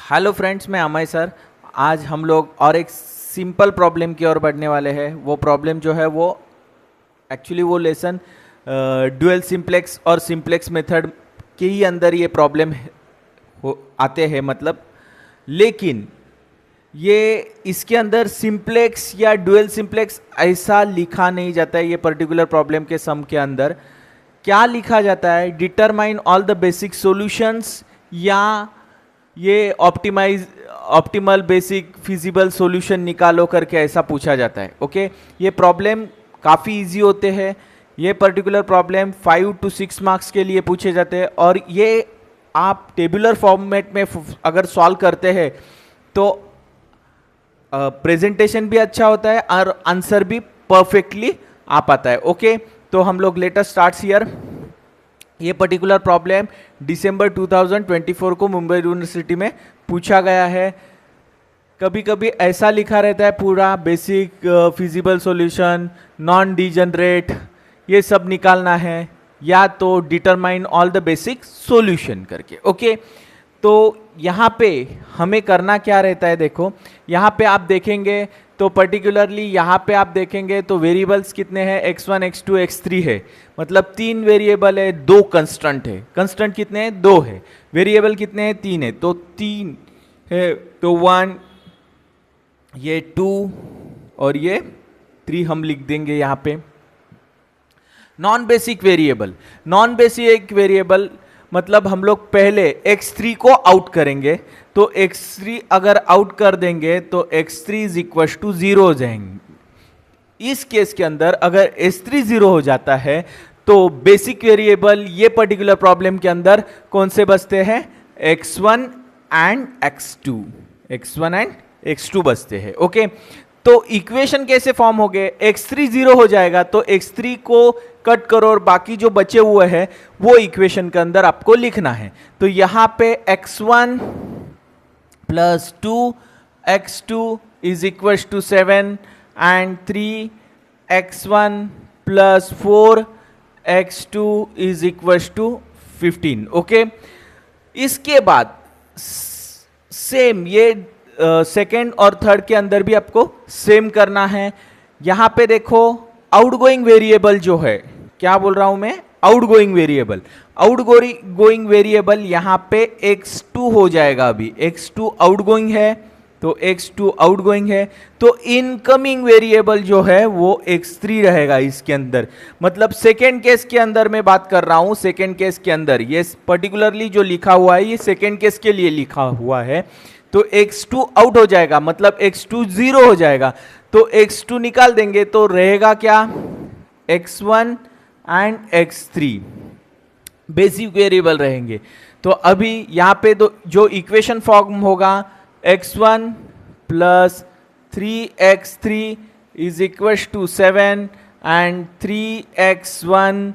Hello friends, मैं Amay sir. आज हम लोग और एक सिंपल प्रॉब्लम की ओर बढ़ने वाले हैं। वो प्रॉब्लम जो है वो एक्चुअली वो लेसन ड्यूअल सिंप्लेक्स और सिंप्लेक्स मेथड के ही अंदर ये प्रॉब्लम आते हैं मतलब। लेकिन ये इसके अंदर सिंप्लेक्स या ड्यूअल सिंप्लेक्स ऐसा लिखा नहीं जाता है। ये पर्टिकुलर प्रॉब्लम के सम के अंदर क्या लिखा जाता है, determine all the basic solutions या ये ऑप्टिमल बेसिक फिजिबल सॉल्यूशन निकालो करके ऐसा पूछा जाता है। ओके, ये प्रॉब्लम काफ़ी इजी होते हैं। ये पर्टिकुलर प्रॉब्लम 5 to 6 मार्क्स के लिए पूछे जाते हैं और ये आप टेबुलर फॉर्मेट में अगर सॉल्व करते हैं तो प्रेजेंटेशन भी अच्छा होता है और आंसर भी परफेक्टली आ पाता है। ओके, तो हम लोग लेटेस्ट स्टार्ट हियर। ये पर्टिकुलर प्रॉब्लम दिसंबर 2024 को मुंबई यूनिवर्सिटी में पूछा गया है। कभी कभी ऐसा लिखा रहता है पूरा basic feasible solution, non degenerate, ये सब निकालना है या तो determine all the basic solution करके। ओके, तो यहाँ पे हमें करना क्या रहता है, देखो यहाँ पे आप देखेंगे तो पर्टिकुलरली यहाँ पे आप देखेंगे तो वेरिएबल्स कितने हैं, x1 x2 x3 है। मतलब 3 वेरिएबल है, 2 कंस्टेंट है। कंस्टेंट कितने हैं, 2 है। वेरिएबल कितने हैं, 3 है। तो 3 है तो 1, ये 2 और ये 3 हम लिख देंगे यहाँ पे। नॉन बेसिक वेरिएबल मतलब हम लोग पहले x3 को आउट करेंगे। तो x3 अगर आउट कर देंगे तो x3 इज इक्वल टू 0 हो जाएंगे। इस केस के अंदर अगर s3 0 हो जाता है तो बेसिक वेरिएबल ये पर्टिकुलर प्रॉब्लम के अंदर कौन से बचते हैं, x1 एंड x2 बचते हैं। ओके, तो इक्वेशन कैसे फॉर्म हो गए, x3 0 हो जाएगा तो x3 को कट करो और बाकी जो बचे हुए हैं वो इक्वेशन के अंदर आपको लिखना है। तो यहां पे x1 plus 2x2 is equal to 7 and 3x1 plus 4x2 is equal to 15। Okay, इसके बाद सेम ये सेकेंड और थर्ड के अंदर भी आपको सेम करना है। यहां पे देखो आउटगोइंग वेरिएबल जो है, क्या बोल रहा हूं मैं, आउटगोइंग वेरिएबल यहां पे x2 हो जाएगा। अभी x2 आउटगोइंग है तो x2 आउटगोइंग है, तो इनकमिंग वेरिएबल जो है वो x3 रहेगा इसके अंदर। मतलब सेकेंड केस के अंदर मैं बात कर रहा हूं। सेकेंड केस के अंदर ये पर्टिकुलरली जो लिखा हुआ है ये सेकेंड केस के लिए लिखा हुआ है। तो x2 आउट हो जाएगा मतलब x2 0 हो जाएगा। तो x2 निकाल देंगे तो रहेगा क्या, x1 and x3 basic variable रहेंगे। तो अभी यहां पे जो इक्वेशन फॉर्म होगा x1 plus 3x3 is equal to 7 and 3x1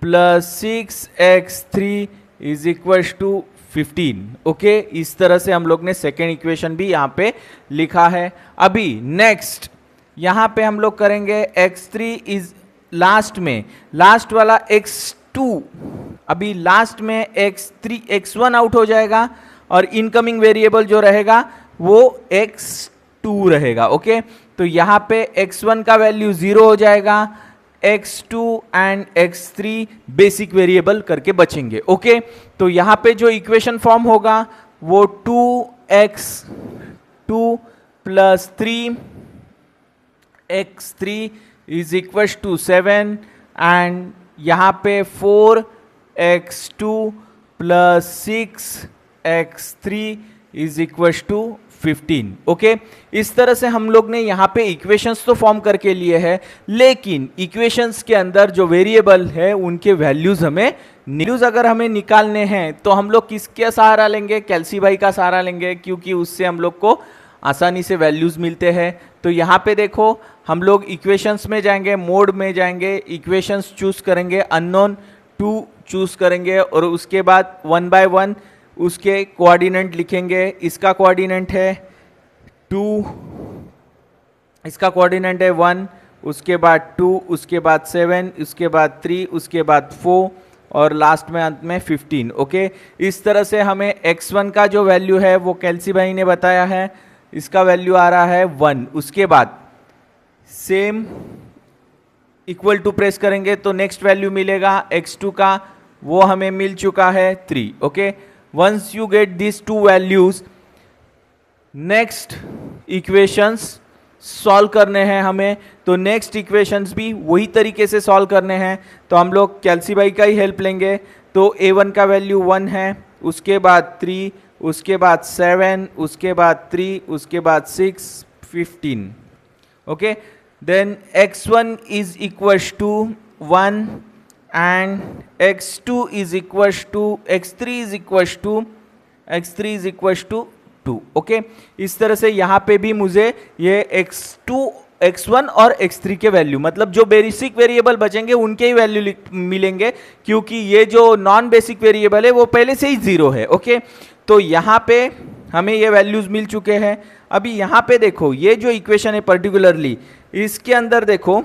plus 6x3 is equal to 15। Okay, इस तरह से हम लोग ने सेकेंड इक्वेशन भी यहां पे लिखा है। अभी नेक्स्ट यहां पे हम लोग करेंगे x3 इज लास्ट वाला x2। अभी लास्ट में x1 आउट हो जाएगा और इनकमिंग वेरिएबल जो रहेगा वो x2 रहेगा। ओके, तो यहां पे x1 का वैल्यू 0 हो जाएगा, x2 and x3 basic variable करके बचेंगे। ओके, तो यहां पे जो इक्वेशन फॉर्म होगा वो 2x2 plus 3x3 is equal to 7 and यहां पे 4x2 plus 6x3 is equal to 15। Okay, इस तरह से हम लोग ने यहाँ पे इक्वेशंस तो फॉर्म करके लिए हैं, लेकिन इक्वेशंस के अंदर जो वेरिएबल है उनके वैल्यूज अगर हमें निकालने हैं तो हम लोग किसका सहारा लेंगे, कैल्सी भाई का सहारा लेंगे, क्योंकि उससे हम लोग को आसानी से वैल्यूज मिलते हैं। तो यहाँ पे देखो हम लोग इक्वेशंस में जाएंगे, मोड में जाएंगे, इक्वेशंस चूज करेंगे, अननोन 2 चूज करेंगे और उसके बाद 1 बाय 1 उसके कोऑर्डिनेट लिखेंगे। इसका कोऑर्डिनेट है 2, इसका कोऑर्डिनेट है 1, उसके बाद 2, उसके बाद 7, उसके बाद 3, उसके बाद 4 और लास्ट में अंत में 15। ओके, इस तरह से हमें x1 का जो वैल्यू है वो कैल्सी भाई ने बताया है, इसका वैल्यू आ रहा है 1। उसके बाद सेम इक्वल टू प्रेस करेंगे तो नेक्स्ट वैल्यू मिलेगा x2 का, वो हमें मिल चुका है 3। Okay, once you get this two values, next equations solve करने हैं हमें, तो नेक्स्ट इक्वेशंस भी वही तरीके से सॉल्व करने हैं। तो हम लोग कैल्सी भाई का ही हेल्प लेंगे। तो a1 का वैल्यू 1 है, उसके बाद 3, उसके बाद 7, उसके बाद 3, उसके बाद 6, 15। Okay, then x1 is equals to 1 and x2 is equals to x3 is equals to 2। Okay, इस तरह से यहाँ पे भी मुझे ये x2, x1 और x3 के वैल्यू, मतलब जो बेसिक वेरिएबल बचेंगे उनके ही वैल्यू मिलेंगे, क्योंकि ये जो नॉन बेसिक वेरिएबल है वो पहले से ही 0 है। ओके, तो यहाँ पे हमें ये वैल्यूज मिल चुके हैं। अभी यहाँ पे देखो, ये जो इक्वेशन है पर्टिकुलरली, इसके अंदर देखो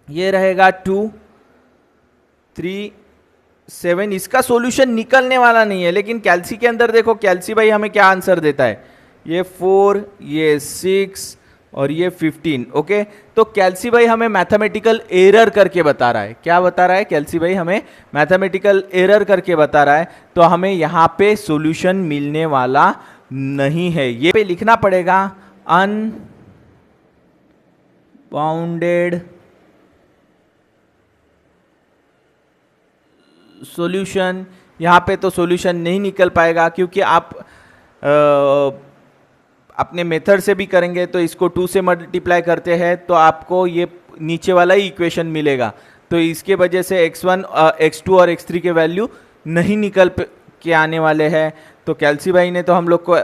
ये रहेगा 2, 3, 7, इसका सॉल्यूशन निकलने वाला नहीं है, लेकिन कैल्सी के अंदर देखो, कैल्सी भाई हमें क्या आंसर देता है, ये 4, ये 6 और ये 15। ओके, तो कैल्सी भाई हमें मैथमेटिकल एरर करके बता रहा है। क्या बता रहा है कैल्सी भाई? हमें मैथमेटिकल एरर करके बता रहा है, तो हमें यहाँ पे सॉल्यूशन मिलने वाला नहीं है। ये पे लिखना पड़ेगा अनबाउंडेड सॉल्यूशन। यहाँ पे तो सॉल्यूशन नहीं निकल पाएगा, क्योंकि आप अपने मेथड से भी करेंगे तो इसको 2 से मल्टीप्लाई करते हैं तो आपको ये नीचे वाला ही इक्वेशन मिलेगा। तो इसके वजह से x1, x2 और x3 के वैल्यू नहीं निकल के आने वाले हैं। तो कैल्सी भाई ने तो हम लोग को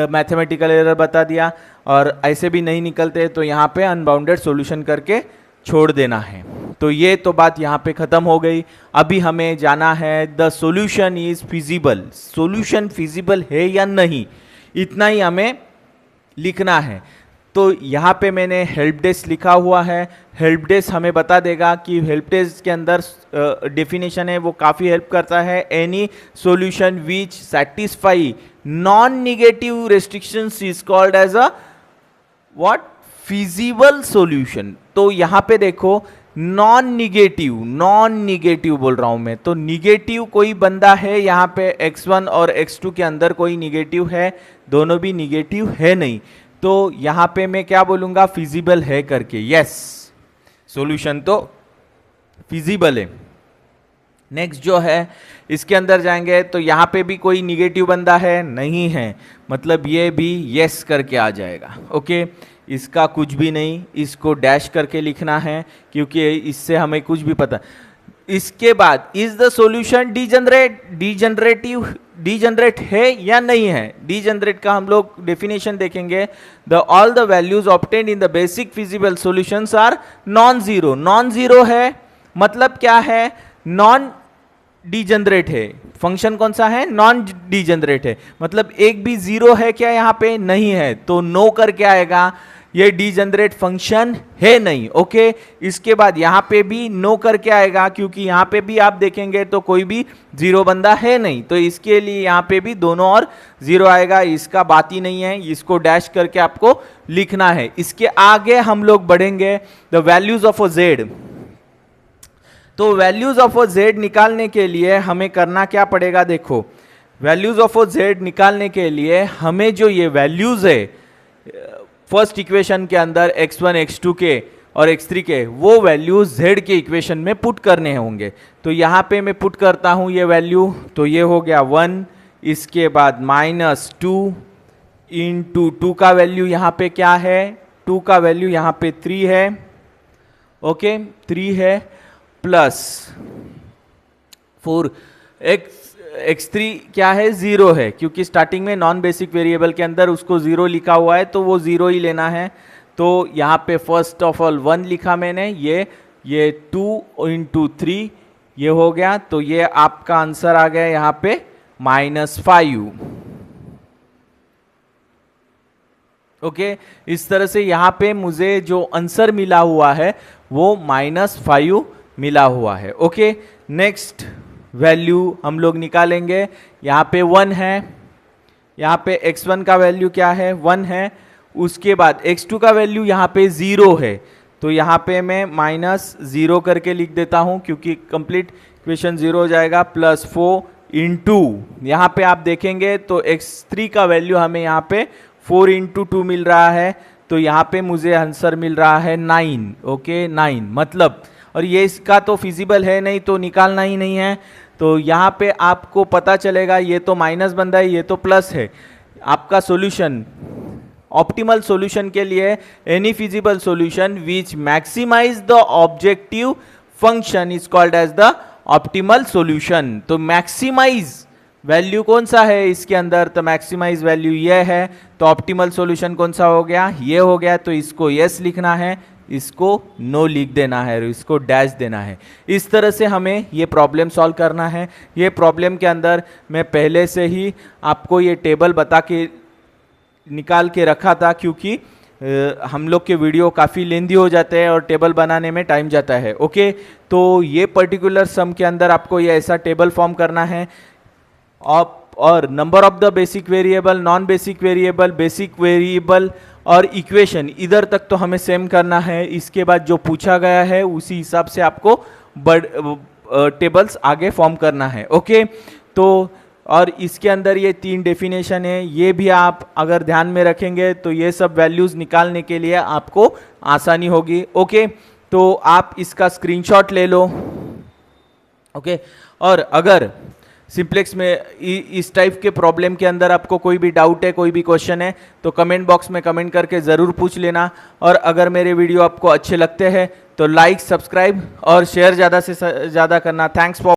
मैथमेटिकल एरर बता दिया, और ऐसे भी नहीं निकलते तो यहाँ पे अनबाउंडेड सॉल्यूशन करके छोड़ देना है। तो ये तो बात यहाँ पे ख़त्म हो गई। अभी हमें जाना है the solution is feasible, solution feasible है या नहीं, इतना ही हमें लिखना है। तो यहाँ पे मैंने हेल्प डेस्क लिखा हुआ है। हेल्प डेस्क हमें बता देगा कि हेल्प डेस्क के अंदर डेफिनेशन है वो काफ़ी हेल्प करता है। Any solution which satisfy non negative restrictions is called as a what, feasible solution. तो यहाँ पे देखो नॉन निगेटिव बोल रहा हूं मैं, तो निगेटिव कोई बंदा है यहाँ पे x1 और x2 के अंदर कोई निगेटिव है? दोनों भी निगेटिव है नहीं, तो यहाँ पे मैं क्या बोलूँगा, फिजिबल है करके। यस, सॉल्यूशन तो फिजिबल है। नेक्स्ट जो है इसके अंदर जाएंगे तो यहाँ पे भी कोई निगेटिव बंदा है? नहीं है, मतलब ये भी यस करके आ जाएगा। ओके, इसका कुछ भी नहीं, इसको डैश करके लिखना है, क्योंकि इससे हमें कुछ भी पता। इसके बाद इज द सॉल्यूशन डिजनरेट है या नहीं है? डिजनरेट का हम लोग डेफिनेशन देखेंगे। All the values obtained in the basic feasible solutions are non zero. Non zero है मतलब क्या है? नॉन डिजनरेट है। फंक्शन कौन सा है? नॉन डिजनरेट है, मतलब एक भी जीरो है क्या यहाँ पे? नहीं है, तो नो करके आएगा, ये डिजनरेट फंक्शन है नहीं। ओके, इसके बाद यहाँ पे भी नो करके आएगा, क्योंकि यहाँ पे भी आप देखेंगे तो कोई भी जीरो बंदा है नहीं, तो इसके लिए यहाँ पे भी दोनों और जीरो आएगा, इसका बात ही नहीं है, इसको डैश करके आपको लिखना है। इसके आगे हम लोग बढ़ेंगे, the values of a Z. तो वैल्यूज ऑफ अ जेड निकालने के लिए हमें करना क्या पड़ेगा? देखो, वैल्यूज ऑफ अ जेड निकालने के लिए हमें जो ये वैल्यूज है फर्स्ट इक्वेशन के अंदर x1, x2 के और x3 के, वो वैल्यूज z के इक्वेशन में पुट करने होंगे। तो यहाँ पे मैं पुट करता हूँ ये वैल्यू, तो ये हो गया 1, इसके बाद -2 इंटू 2 का वैल्यू यहाँ पे क्या है? 2 का वैल्यू यहाँ पे 3 है। ओके, 3 है, प्लस 4 x3 क्या है? 0 है, क्योंकि स्टार्टिंग में नॉन बेसिक वेरिएबल के अंदर उसको 0 लिखा हुआ है, तो वो 0 ही लेना है। तो यहाँ पे फर्स्ट ऑफ ऑल 1 लिखा मैंने, ये 2 इंटू 3 ये हो गया, तो ये आपका आंसर आ गया यहाँ पे -5। ओके, इस तरह से यहाँ पे मुझे जो आंसर मिला हुआ है वो -5 मिला हुआ है। ओके, नेक्स्ट वैल्यू हम लोग निकालेंगे, यहाँ पे 1 है, यहाँ पे x1 का वैल्यू क्या है 1 है, उसके बाद x2 का वैल्यू यहाँ पे 0 है, तो यहाँ पे मैं -0 करके लिख देता हूँ क्योंकि कंप्लीट इक्वेशन 0 हो जाएगा, +4 इंटू यहाँ पे आप देखेंगे तो x3 का वैल्यू हमें यहाँ पे 4 इंटू 2 मिल रहा है, तो यहाँ पे मुझे आंसर मिल रहा है 9। ओके 9 मतलब, और ये इसका तो फिजिबल है नहीं तो निकालना ही नहीं है, तो यहाँ पे आपको पता चलेगा ये तो माइनस बन रहा है, ये तो प्लस है। आपका सॉल्यूशन ऑप्टिमल सॉल्यूशन के लिए any feasible solution which maximize the objective function is called as the optimal solution. तो मैक्सिमाइज वैल्यू कौन सा है इसके अंदर, तो मैक्सिमाइज वैल्यू ये है, तो ऑप्टिमल सॉल्यूशन कौन सा हो गया, ये हो गया, तो इसको यस लिखना है, इसको नो लिख देना है, इसको डैश देना है। इस तरह से हमें ये प्रॉब्लम सॉल्व करना है। ये प्रॉब्लम के अंदर मैं पहले से ही आपको ये टेबल बता के निकाल के रखा था, क्योंकि हम लोग के वीडियो काफ़ी लेंदी हो जाते हैं और टेबल बनाने में टाइम जाता है। ओके, तो ये पर्टिकुलर सम के अंदर आपको ये ऐसा टेबल फॉर्म करना है, और number of the basic variable, non basic variable, basic variable और इक्वेशन इधर तक तो हमें सेम करना है। इसके बाद जो पूछा गया है उसी हिसाब से आपको टेबल्स आगे फॉर्म करना है। ओके, तो और इसके अंदर ये 3 डेफिनेशन है, ये भी आप अगर ध्यान में रखेंगे तो ये सब वैल्यूज निकालने के लिए आपको आसानी होगी। ओके, तो आप इसका स्क्रीनशॉट ले लो। ओके, और अगर सिंप्लेक्स में इस टाइप के प्रॉब्लम के अंदर आपको कोई भी डाउट है, कोई भी क्वेश्चन है, तो कमेंट बॉक्स में कमेंट करके ज़रूर पूछ लेना। और अगर मेरे वीडियो आपको अच्छे लगते हैं तो लाइक, सब्सक्राइब और शेयर ज़्यादा से ज़्यादा करना। Thanks for